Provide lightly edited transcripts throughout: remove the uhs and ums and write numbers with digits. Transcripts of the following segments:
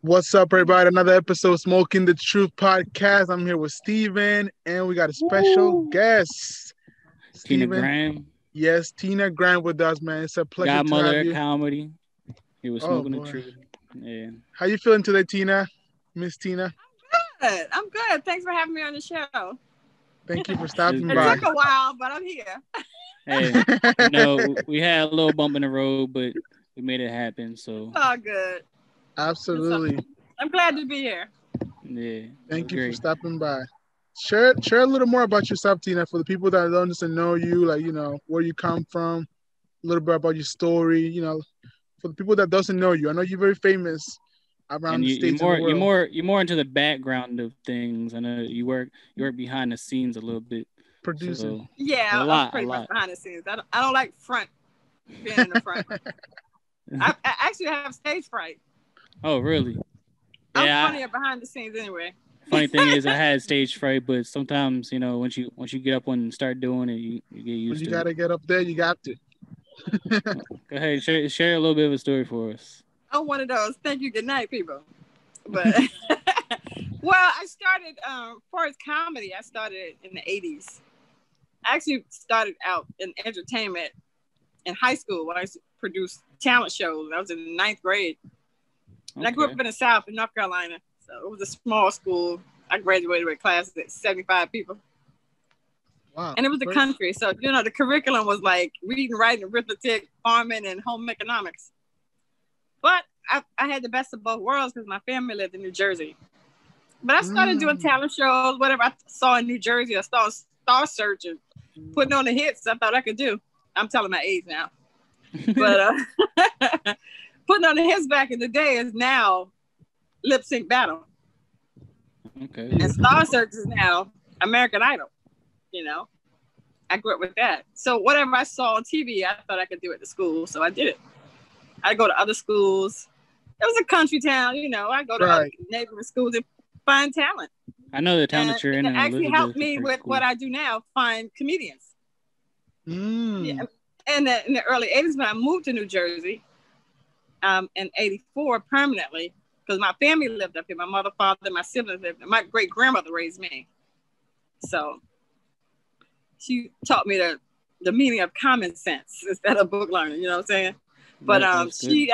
What's up, everybody? Another episode of Smoking the Truth podcast. I'm here with Steven, and we got a special Woo! guest. Tina Steven, Graham, yes, Tina Grant with us, man. It's a pleasure to have godmother of you. comedy. He was Oh, smoking the boy. truth. Yeah. How you feeling today, Tina? Miss Tina, Good. I'm good. Thanks for having me on the show. thank you for It was stopping It by. great. took a while, but I'm here. Hey, we had a little bump in the road, but we made it happen. So, It's all good. Absolutely. I'm glad to be here. yeah, it Thank was you for great. stopping by. Share a little more about yourself, Tina, for the people that don't just know you, like, where you come from, a little bit about your story, for the people that doesn't know you. I know you're very famous around And the you, you're states and the more you're world. more you're more into the background of things. I know you work behind the scenes a little bit. Producing. So Yeah, a I'm lot, a pretty much lot. behind the scenes. I don't like front, being in the front. I actually have stage fright. Oh, really? I'm Yeah. funnier behind the scenes anyway. Funny thing is, I had stage fright, but sometimes once you get up and start doing it, you get When used you to it. gotta get up there, you got to. Go ahead, share a little bit of a story for us. I'm one of those thank you, good night people. But well, I started for its comedy. I started in the '80s. I actually started out in entertainment in high school when I used to produce talent shows. I was in the ninth grade. And I grew up Okay. in the South in North Carolina. So it was a small school. I graduated with a class of 75 people. Wow. And it was the Great. country. So, the curriculum was like reading, writing, arithmetic, farming, and home economics. But I had the best of both worlds because my family lived in New Jersey. But I started doing talent shows, whatever I saw in New Jersey. I started Star Search and putting on the hits I thought I could do. I'm telling my age now. But putting on the hits back in the day is now lip sync battle. Okay. And Star Search is now American Idol. I grew up with that. So whatever I saw on TV, I thought I could do it at school. So I did it. I go to other schools. It was a country town, I go to other neighborhood schools and find talent. I know the town that you're in, It and actually Elizabeth helped is me pretty with cool. what I do now, find comedians. Mm. Yeah. And in the early 80s, when I moved to New Jersey, in 84 permanently, because my family lived up here. My mother, father, my siblings lived there. My great grandmother raised me. So she taught me the meaning of common sense instead of book learning, you know what I'm saying? But That's good.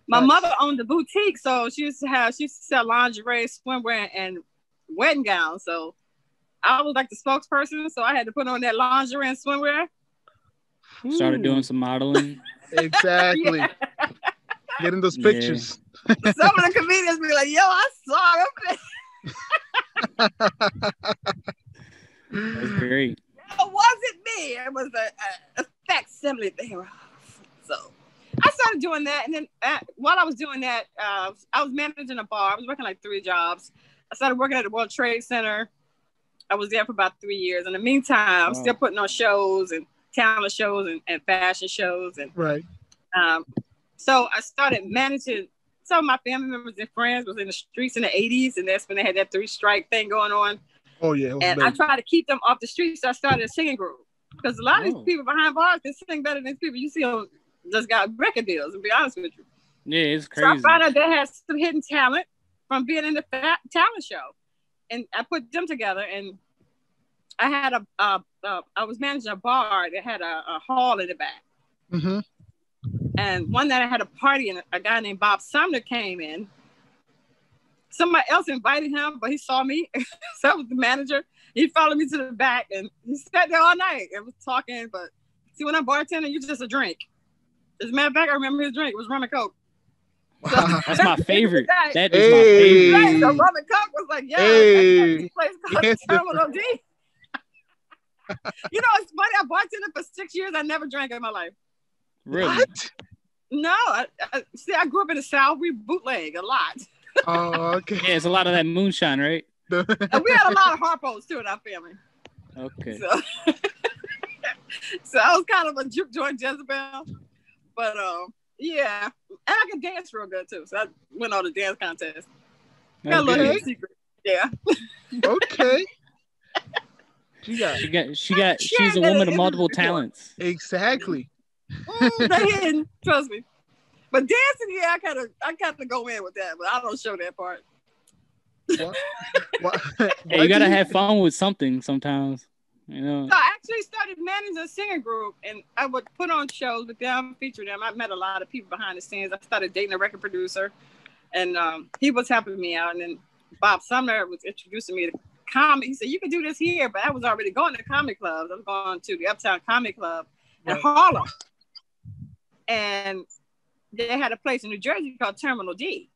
my mother owned a boutique, so she used to sell lingerie, swimwear, and wedding gowns. So I was like the spokesperson, so I had to put on that lingerie and swimwear. Started doing some modeling. Exactly. Yeah. Getting those Yeah. pictures. Some of the comedians be like, "Yo, I saw him." That's great. It wasn't me. It was a facsimile thing. So I started doing that, and then while I was doing that, I was managing a bar. I was working like 3 jobs. I started working at the World Trade Center. I was there for about 3 years. In the meantime, I'm still putting on shows and talent shows and fashion shows, and Right. so I started managing. Some of my family members and friends was in the streets in the '80s, and that's when they had that 3-strike thing going on. Oh yeah. And I tried to keep them off the streets, so I started a singing group. Because a lot of these people behind bars can sing better than people you see on just got record deals, to be honest with you. Yeah, it's So I crazy. found out they had some hidden talent from being in the talent show. And I put them together, and I had I was managing a bar that had a hall in the back. Mm-hmm. And one night I had a party, and a guy named Bob Sumner came in. Somebody else invited him, but he saw me. So I was the manager. He followed me to the back, and he sat there all night and was talking. But see, when I'm bartending, you just a drink. As a matter of fact, I remember his drink. It was rum and coke. So, That's my favorite. Right. That is my favorite. Right, so rum and coke was like, yeah, Hey. that's place called Yes. Terminal D. It's funny. I bartended for 6 years. I never drank in my life. Really? What? No, I grew up in the South. We bootleg a lot. Oh, okay. Yeah, it's a lot of that moonshine, right? And we had a lot of harpos too in our family. Okay. So, so I was kind of a juke joint Jezebel. But yeah. And I can dance real good too. So I went on the dance contest. Got a little Okay. hidden secret. Yeah. Okay. She got She's a woman of multiple talents. exactly. They hidden, trust me. But dancing, yeah, I kind of go in with that, but I don't show that part. What? Hey, you gotta have fun with something sometimes, you know. So I actually started managing a singing group, and I would put on shows with them, feature them. I met a lot of people behind the scenes. I started dating a record producer, and he was helping me out. And then Bob Sumner was introducing me to comedy. He said, "You can do this here," but I was already going to comedy clubs. I was going to the Uptown Comedy Club in Harlem, and they had a place in New Jersey called Terminal D.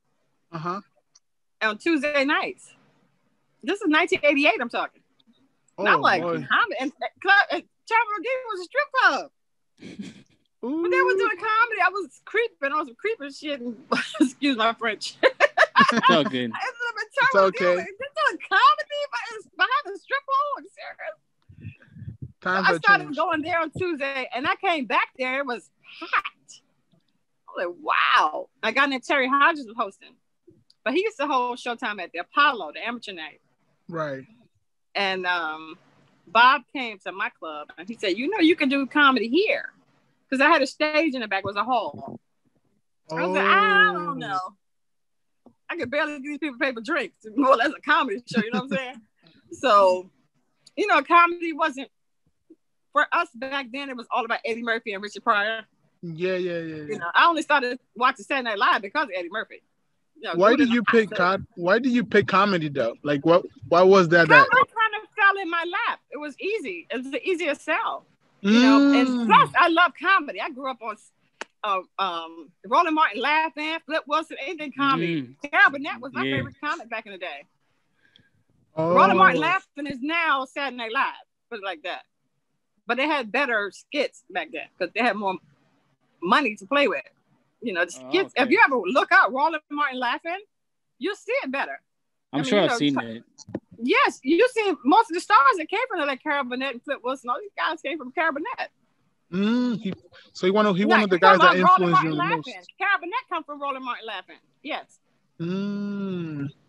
On Tuesday nights. This is 1988. I'm talking. And I'm like, comedy, and Terminal D was a strip club. But they were doing comedy. I was creeping on some creeping shit. And, excuse my French. It's all good. It's okay. They're doing comedy behind the strip club. I'm serious. I started going there on Tuesday, and I came back there. It was packed. I'm like, wow. A guy named Terry Hodges was hosting. But he used to hold Showtime at the Apollo, the amateur night. Right. And Bob came to my club and he said, you can do comedy here. Because I had a stage in the back, it was a hall. I was like, I don't know. I could barely get these people pay for drinks. More or less a comedy show, you know what I'm saying? So, comedy wasn't, for us back then, it was all about Eddie Murphy and Richard Pryor. Yeah. I only started watching Saturday Night Live because of Eddie Murphy. Why did you pick comedy though? Like why was that? Comedy kind of fell in my lap. It was easy. It was the easiest sell. And plus I love comedy. I grew up on Roland Martin laughing, Flip Wilson, anything comedy. Carol Burnett was my favorite comic back in the day. Roland Martin laughing is now Saturday Night Live, put it like that. But they had better skits back then because they had more money to play with. The skits. If you ever look up Roland Martin laughing, you'll see it better. I'm sure I've seen it. Yes, you see most of the stars that came from there, like Carol Burnett and Flip Wilson. All these guys came from Carol Burnett. He one of the guys that influenced you the most. Carol Burnett come from Roland Martin laughing. Yes.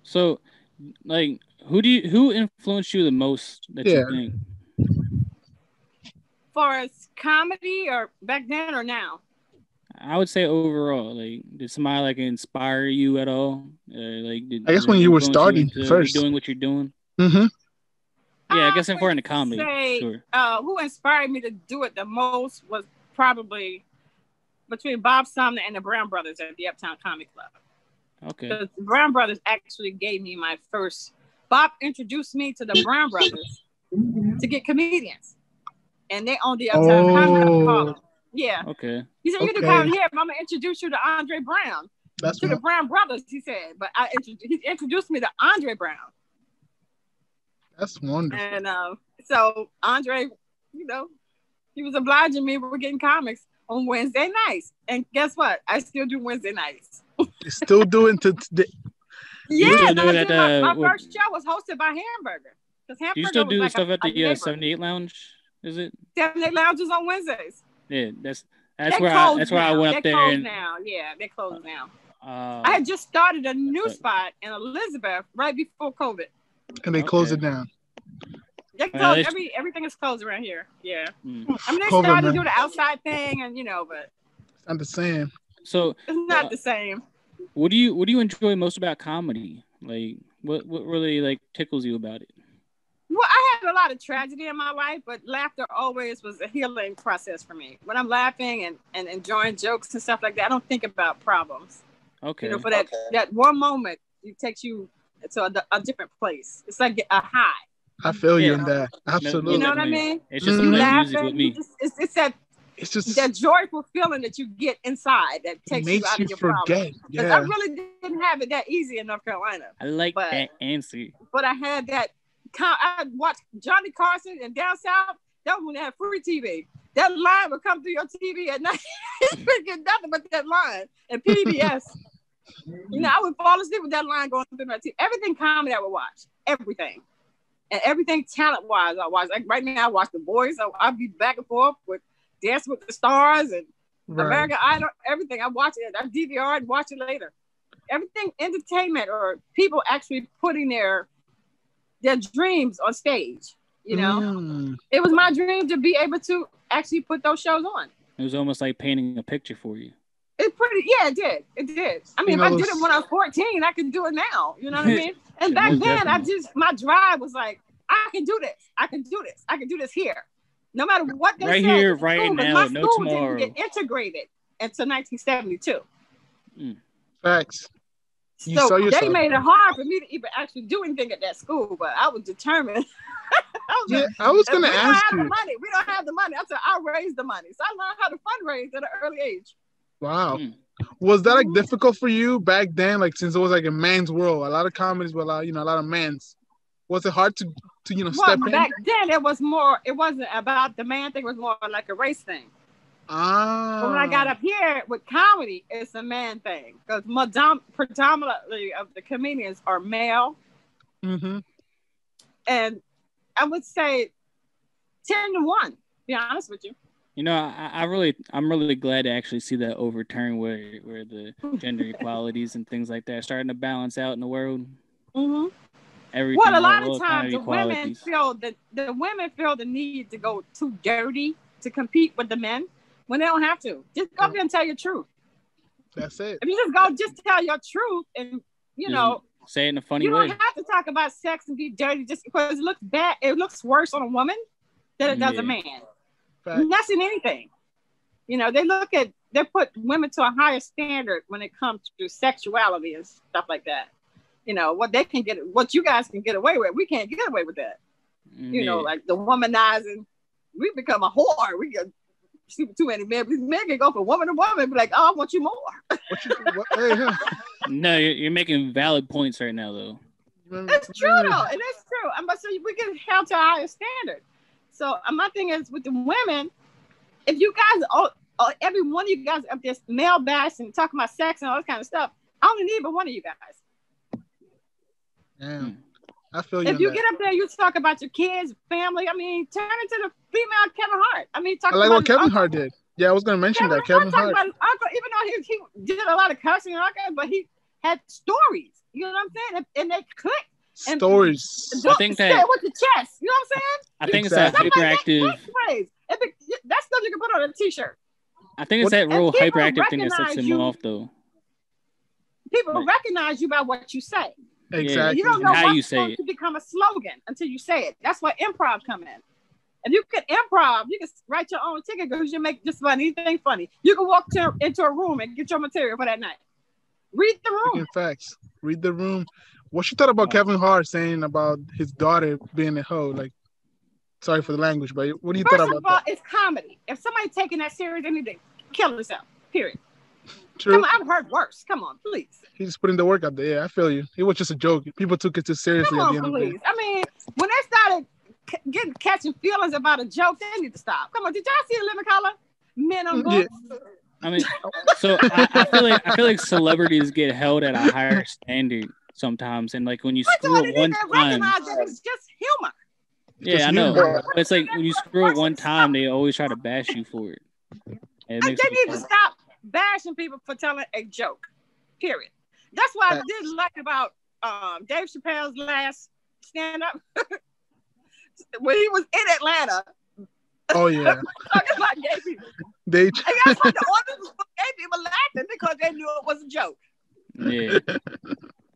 So, like, who influenced you the most that you think? For as comedy or back then or now? I would say overall, like, did somebody like inspire you at all? I guess when you were starting first, doing what you're doing. Yeah, I guess if we're in the comedy, sure. Who inspired me to do it the most was probably between Bob Sumner and the Brown Brothers at the Uptown Comedy Club. Okay. The Brown Brothers actually gave me my first. Bob introduced me to the Brown Brothers to get comedians, and they owned the Uptown Comedy Club in Harlem. Yeah. Okay. He said, you can come here, but I'm going to introduce you to Andre Brown. The Brown Brothers, he said. But he introduced me to Andre Brown. That's wonderful. And so Andre, he was obliging me. We're getting comics on Wednesday nights. And guess what? I still do Wednesday nights. Still doing to today. Yeah. My first show was hosted by Hamburger. Do you still do the stuff at the 78 Lounge? Is it? 78 Lounge is on Wednesdays. Yeah, that's where I went up there. They're closed now. Yeah, they're closed now. I had just started a new spot in Elizabeth right before COVID. And they closed it down. They closed, everything is closed around here. Yeah. I mean, they started to do the outside thing, and but it's not the same. So it's not the same. What do you enjoy most about comedy? Like, what really tickles you about it? Well, I had a lot of tragedy in my life, but laughter always was a healing process for me. When I'm laughing and enjoying jokes and stuff like that, I don't think about problems. Okay. For that one moment, it takes you to a different place. It's like a high. I feel you in that. Absolutely. You know what I mean? It's just you laughing with me. It's just that joyful feeling that you get inside that takes you out of your problem. Yeah. I really didn't have it that easy in North Carolina. I like that answer. But I had that. I watched Johnny Carson and down south. That was when they had free TV. That line would come through your TV at night. You couldn't get nothing but that line. And PBS. I would fall asleep with that line going through my TV. Everything comedy I would watch. Everything. And everything talent-wise I watch. Like right now I watch The Voice. I'll be back and forth with Dance with the Stars and American Idol. Everything. I watch it. I DVR and watch it later. Everything entertainment or people actually putting their dreams on stage, It was my dream to be able to actually put those shows on. It was almost like painting a picture for you. It It pretty, yeah, it did. It did. I mean, if I did it when I was 14, I could do it now. You know what I mean? And back then, my drive was like, I can do this. I can do this. I can do this here. No matter what they right said. Here, right school, now, my no school tomorrow. didn't get integrated until 1972. Facts. You So saw yourself. they made it hard for me to even actually do anything at that school, but I was determined. I was going to ask you. We don't have the money. I said, I'll raise the money. So I learned how to fundraise at an early age. Wow. Was that like difficult for you back then? Like, since it was like a man's world, a lot of comedies were a lot of men's. Was it hard to step in? Back then it wasn't about the man thing, it was more like a race thing. But when I got up here with comedy, it's a man thing because predominantly of the comedians are male. Mm-hmm. And I would say 10-1, to be honest with you. You know, I'm really glad to actually see that overturn where the gender equalities and things like that are starting to balance out in the world. Mm-hmm. Everything. Well, a lot of times the women feel the need to go too dirty to compete with the men when they don't have to. Just go up there and tell your truth. That's it. If you just tell your truth and say it in a funny way. You don't have to talk about sex and be dirty just because it looks bad. It looks worse on a woman than it does a man. That's in anything. They put women to a higher standard when it comes to sexuality and stuff like that. What you guys can get away with, we can't get away with that. Like the womanizing, we become a whore. We get too many men. These men can go from woman to woman and be like, oh, I want you more. No, you're making valid points right now, though. It's true, though. It is true. So we get held to a higher standard. So my thing is with the women, if you guys, every one of you guys up there male bash and talking about sex and all that kind of stuff, I only need but one of you guys. Damn. I feel you. If you get up there, you talk about your kids, family. I mean, turn into the female Kevin Hart. I mean, I like what Kevin Hart did. Yeah, I was going to mention that. Kevin Hart. About his uncle, even though he did a lot of cussing and all that, but he had stories. You know what I'm saying? And they clicked. Stories. I think that with the chest. You know what I'm saying? I think it's that hyperactive. That's stuff you can put on a t-shirt. I think it's that real hyperactive thing that sets him off, though. People recognize you by what you say. Exactly. You don't know how what's you say going it to become a slogan until you say it. That's why improv come in. If you can improv, you can write your own ticket because you make just about anything funny. You can walk into a room and get your material for that night. Read the room. In facts. Read the room. What you thought about Kevin Hart saying about his daughter being a hoe? Like, sorry for the language, but what do you thought about that? First of all, it's comedy. If somebody's taking that serious, they need to kill themselves. Period. True. Come on, I've heard worse. Come on, please. He's just putting the work out there. Yeah, I feel you. It was just a joke. People took it too seriously at the end of the day. I mean, when they started catching feelings about a joke, they need to stop. Come on, did y'all see The Living Color? Men on books. Yeah. I mean, so I feel like celebrities get held at a higher standard sometimes, and like when you screw it one time, it's just humor. Yeah, I know. But it's like when you screw it one time, they always try to bash you for it. And they need to stop bashing people for telling a joke. Period. That's what I did like about Dave Chappelle's last stand-up when he was in Atlanta. Oh yeah. Talking about gay people. And that's what the audience was gay people laughing because they knew it was a joke. Yeah.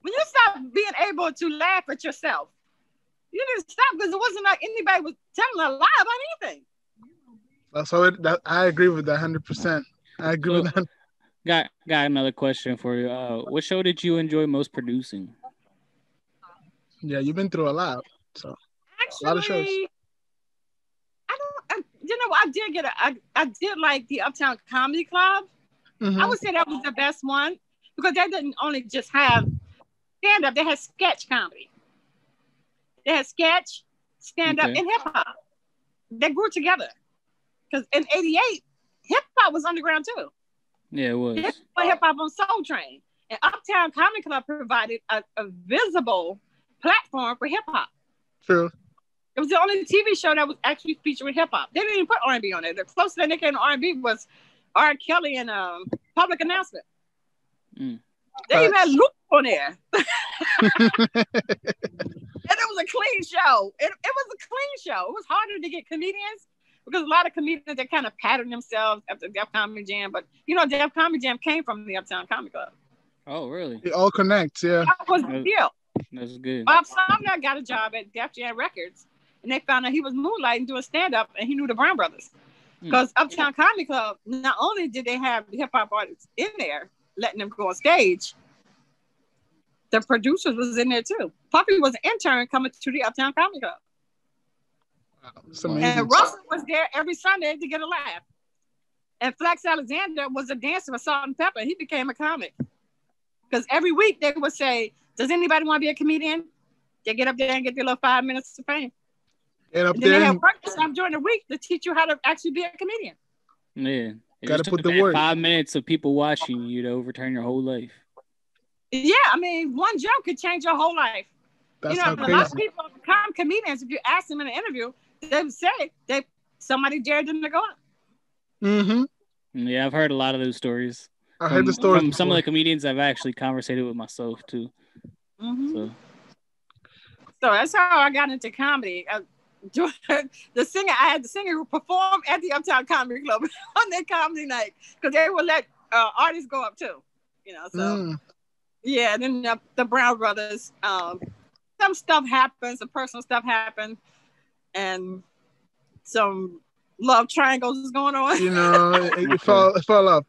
When you stop being able to laugh at yourself, you didn't stop because it wasn't like anybody was telling a lie about anything. So I agree with that 100%. I agree with that. Got another question for you. What show did you enjoy most producing? Yeah, you've been through a lot. So actually, a lot of shows. I did like the Uptown Comedy Club. Mm-hmm. I would say that was the best one because they didn't only just have stand-up, they had sketch comedy. They had sketch, stand-up, and hip-hop. They grew together. Because in 88, hip-hop was underground too. Yeah, it was. Hip-hop on Soul Train. And Uptown Comedy Club provided a visible platform for hip-hop. True. It was the only TV show that was actually featuring hip-hop. They didn't even put R&B on it. The closest thing they came to R&B was R. Kelly and Public Announcement. They even had Luke on there. And it was a clean show. It was a clean show. It was harder to get comedians because a lot of comedians, they kind of pattern themselves after Def Comedy Jam, but Def Comedy Jam came from the Uptown Comedy Club. Oh, really? It all connects, yeah. That was the deal. That's good. Bob Sumner got a job at Def Jam Records, and they found out he was moonlighting doing stand-up, and he knew the Brown Brothers. Because Uptown Comedy Club, not only did they have the hip-hop artists in there, letting them go on stage, the producers was in there too. Puffy was an intern coming to the Uptown Comedy Club. Wow. And Russell was there every Sunday to get a laugh. And Flex Alexander was a dancer for Salt and Pepper. He became a comic. Because every week they would say, does anybody want to be a comedian? They get up there and get their little 5 minutes of fame. And up and then there, they have workshops during the week to teach you how to actually be a comedian. Yeah. Gotta put the work. 5 minutes of people watching you to overturn your whole life. Yeah, I mean, one joke could change your whole life. That's how a crazy. lot of people become comedians. If you ask them in an interview, they would say somebody dared them to go up. Mm-hmm. Yeah, I've heard a lot of those stories. I heard the stories from some of the comedians I've actually conversated with myself too. Mm-hmm. So that's how I got into comedy. The singer who performed at the Uptown Comedy Club on their comedy night, because they would let artists go up too. Yeah. Then the Brown Brothers. Some stuff happened, some personal stuff happened, and some love triangles is going on. It fell up.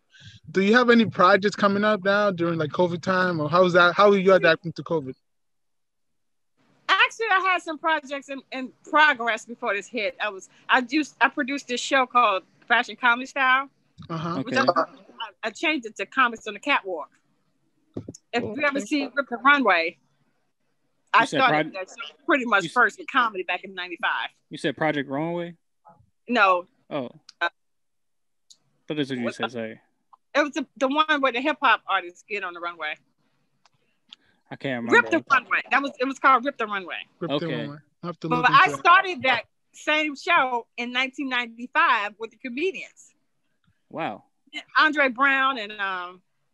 Do you have any projects coming up now during like COVID time, or how's that? How are you adapting to COVID? Actually, I had some projects in progress before this hit. I produced this show called Fashion Comedy Style. Okay. I changed it to Comics on the Catwalk. If you ever see Rip the Runway, I started that show pretty much first in comedy back in '95. You said Project Runway? No. Oh. But that's what you said, sorry. It was the one where the hip hop artists get on the runway. I can't remember. Rip the Runway. It was called Rip the Runway. Okay. But I started that same show in 1995 with the comedians. Wow. Andre Brown and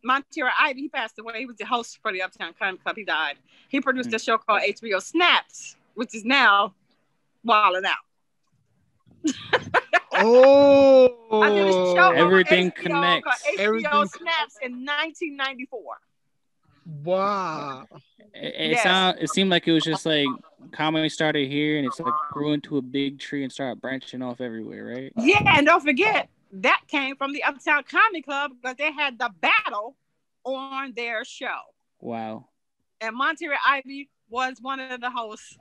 Montero Ivy, he passed away. He was the host for the Uptown Comedy Club. He died. He produced a show called HBO Snaps, which is now Wildin' Out. Oh, I did a show everything HBO connects. HBO Snaps in 1994. Wow. It seemed like it was just like comedy started here and it's like grew into a big tree and started branching off everywhere, right? Yeah, and don't forget, that came from the Uptown Comedy Club because they had the battle on their show. Wow. And Montero Ivy was one of the hosts,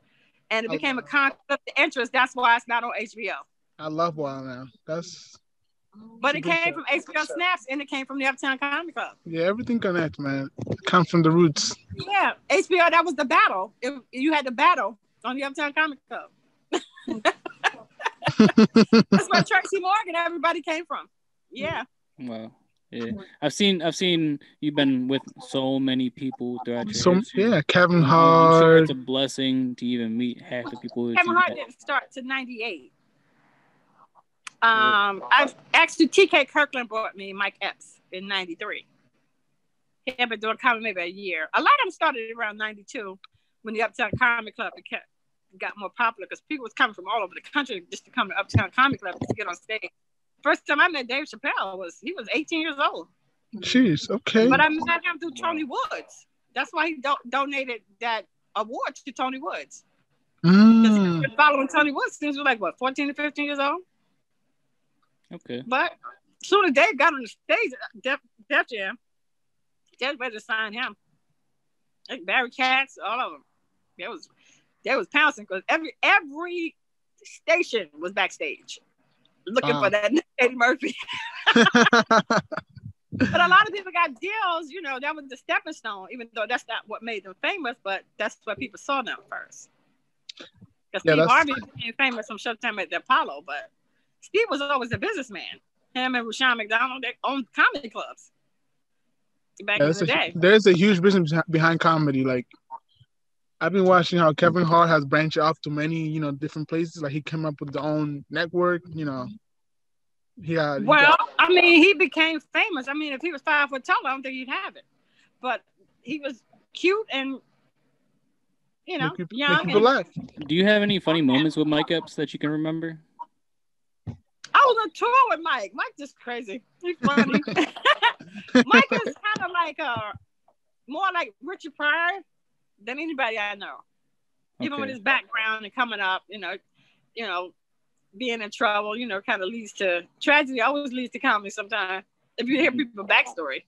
and it became a conflict of interest. That's why it's not on HBO. I love Wild Now. But it came from HBO Snaps, and it came from the Uptown Comedy Club. Yeah, everything connects, man. It comes from the roots. Yeah, HBO, that was the battle. You had the battle on the Uptown Comedy Club. That's where Tracy Morgan, everybody came from. Yeah. Wow. Yeah, I've seen you've been with so many people throughout your history. Yeah, Kevin Hart. I'm sure it's a blessing to even meet half the people. Kevin Hart didn't start to '98. I've actually TK Kirkland brought me Mike Epps in '93. He had been doing comedy maybe a year. A lot of them started around '92 when the Uptown Comedy Club got more popular because people was coming from all over the country just to come to Uptown Comedy Club to get on stage. First time I met Dave Chappelle he was 18 years old. Jeez, okay. But I met him through Tony Woods. That's why he donated that award to Tony Woods. Because he's been following Tony Woods since we were like, 14 to 15 years old? Okay. But as soon as Dave got on the stage at Def Jam, they was ready to sign him. Like Barry Katz, all of them. They was pouncing because every station was backstage looking for that Eddie Murphy. But a lot of people got deals, that was the stepping stone, even though that's not what made them famous, but that's what people saw them first. Because Steve Harvey became famous from Showtime at the Apollo, but Steve was always a businessman. Him and Rushion McDonald, they owned comedy clubs back in the day. There's a huge business behind comedy. Like, I've been watching how Kevin Hart has branched off to many, different places. Like, he came up with the own network, he became famous. I mean, if he was 5 foot tall, I don't think he'd have it. But he was cute and, young. Do you have any funny moments with Mike Epps that you can remember? I was on tour with Mike. Mike just crazy. He's funny. Mike is kind of like more like Richard Pryor than anybody I know. Okay. Even with his background and coming up, you know, being in trouble, kind of leads to tragedy. Always leads to comedy sometimes. If you hear people's backstory,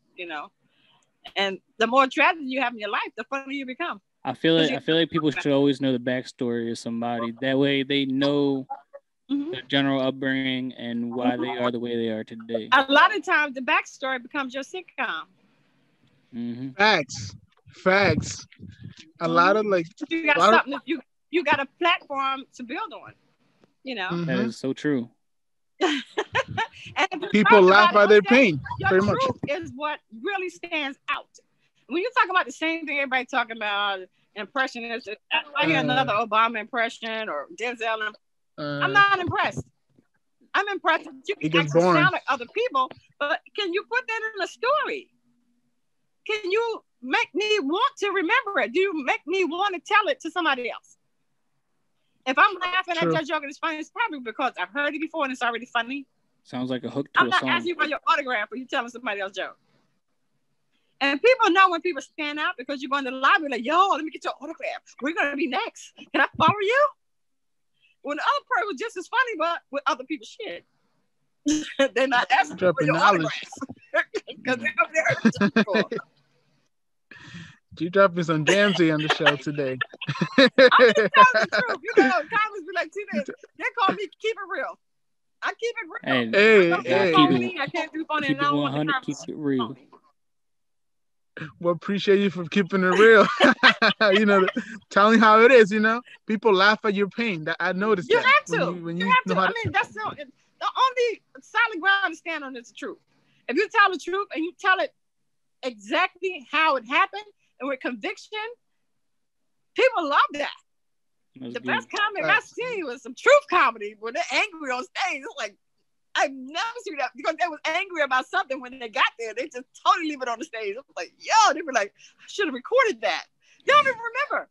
and the more tragedy you have in your life, the funnier you become. I feel like people should always know the backstory of somebody. That way, they know their general upbringing and why they are the way they are today. A lot of times, the backstory becomes your sitcom. Facts. A lot of you got something that you got a platform to build on. That is so true. And people laugh at their pain. Your very truth much is what really stands out. When you talk about the same thing everybody talking about, impressionists, I hear another Obama impression or Denzel. I'm not impressed. I'm impressed that you can actually sound like other people, but can you put that in a story? Can you make me want to remember it? Do you make me want to tell it to somebody else? If I'm laughing at your joke and it's funny, it's probably because I've heard it before and it's already funny. Sounds like a hook to I'm not asking you for your autograph or you telling somebody else's joke. And people know when people stand out because you go in the lobby like, yo, let me get your autograph. We're going to be next. Can I follow you? When the other person was just as funny, but with other people's shit. They're not asking for your autograph. Because they're up there before. You dropping some Jamsey on the show today. I'm just telling the truth. Comments be like, they call me Keep It Real. I keep it real. Hey. I can't do funny. Keep it 100, keep it real. Well, appreciate you for keeping it real. Telling how it is, People laugh at your pain. I noticed you that. Have to. You have to. I mean, that's the only solid ground to stand on is the truth. If you tell the truth and you tell it exactly how it happened and with conviction, people love that. The best comedy I've seen was some truth comedy when they're angry on stage. It's like, I've never seen that because they was angry about something when they got there. They just totally leave it on the stage. I was like, yo, they were like, I should have recorded that. They don't even remember.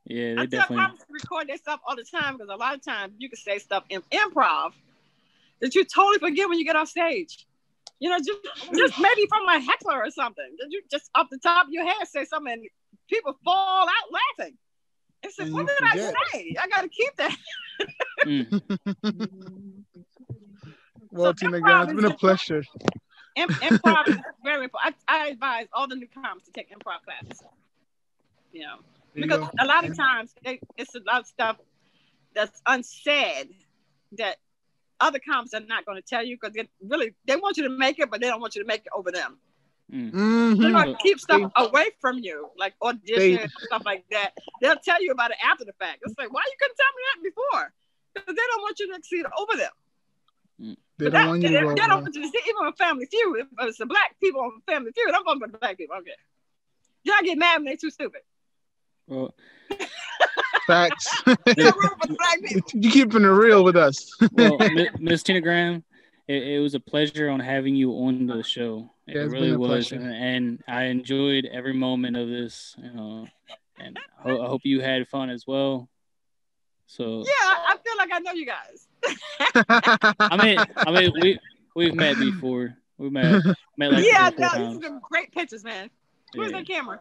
Yeah, they I definitely. tell comics to record their stuff all the time because a lot of times you can say stuff in improv that you totally forget when you get off stage. Just maybe from a heckler or something. You just off the top of your head say something and people fall out laughing. It's like, what did I say? I got to keep that. Well, Tina, it's been a pleasure. Improv is very important. I advise all the newcomers to take improv classes. Because a lot of times it's a lot of stuff that's unsaid that other comics are not going to tell you because they want you to make it, but they don't want you to make it over them. They're going to keep stuff away from you, like audition and stuff like that. They'll tell you about it after the fact. It's like, why you couldn't tell me that before? Because they don't want you to exceed over them. They don't want you to see, even on Family Feud, if it's the black people on Family Feud, I'm going for the black people. Okay. Y'all get mad when they're too stupid. Well, facts. You keeping it real with us. Well, Miss Tina Graham, it was a pleasure on having you on the show. It really was, and I enjoyed every moment of this. And I hope you had fun as well. So yeah, I feel like I know you guys. I mean, we've met before. We met like these are some great pictures, man. Where's that camera?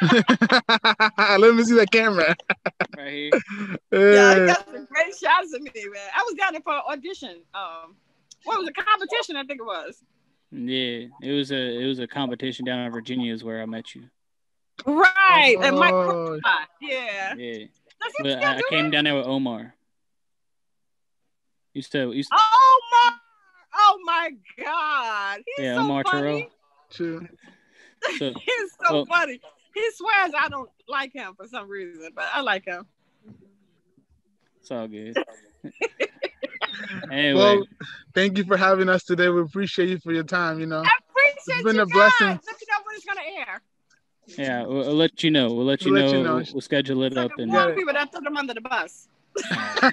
Let me see that camera. Right here. Yeah, he got some great shots of me, man. I was down there for an audition. What was a competition? I think it was. Yeah, it was a competition down in Virginia, is where I met you. Right, and Mike. Yeah. Yeah. But I came down there with Omar. Omar! Oh my God! He's so Omar funny. Terrell. True. He's so funny. He swears I don't like him for some reason, but I like him. It's all good. Anyway. Well, thank you for having us today. We appreciate you for your time. I appreciate it's been a blessing. Let me know when it's gonna air. Yeah, we'll let you know. We'll let you know. We'll schedule it up. And people that threw them under the bus. All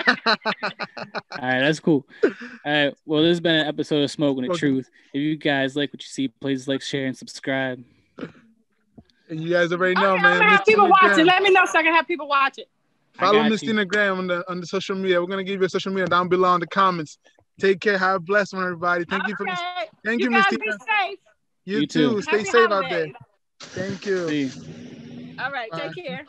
right, that's cool. All right, well, this has been an episode of Smoking the Truth. If you guys like what you see, please like, share, and subscribe. And you guys already know, man. Have people watch it. Let me know so I can have people watch it. Follow Miss Tina Graham on the social media. We're gonna give you a social media down below in the comments. Take care. Have a blessed one, everybody. Thank you you, Miss Tina. Tina. Be safe. You too. Stay Happy safe holidays. out there. Thank you. All right. Take care.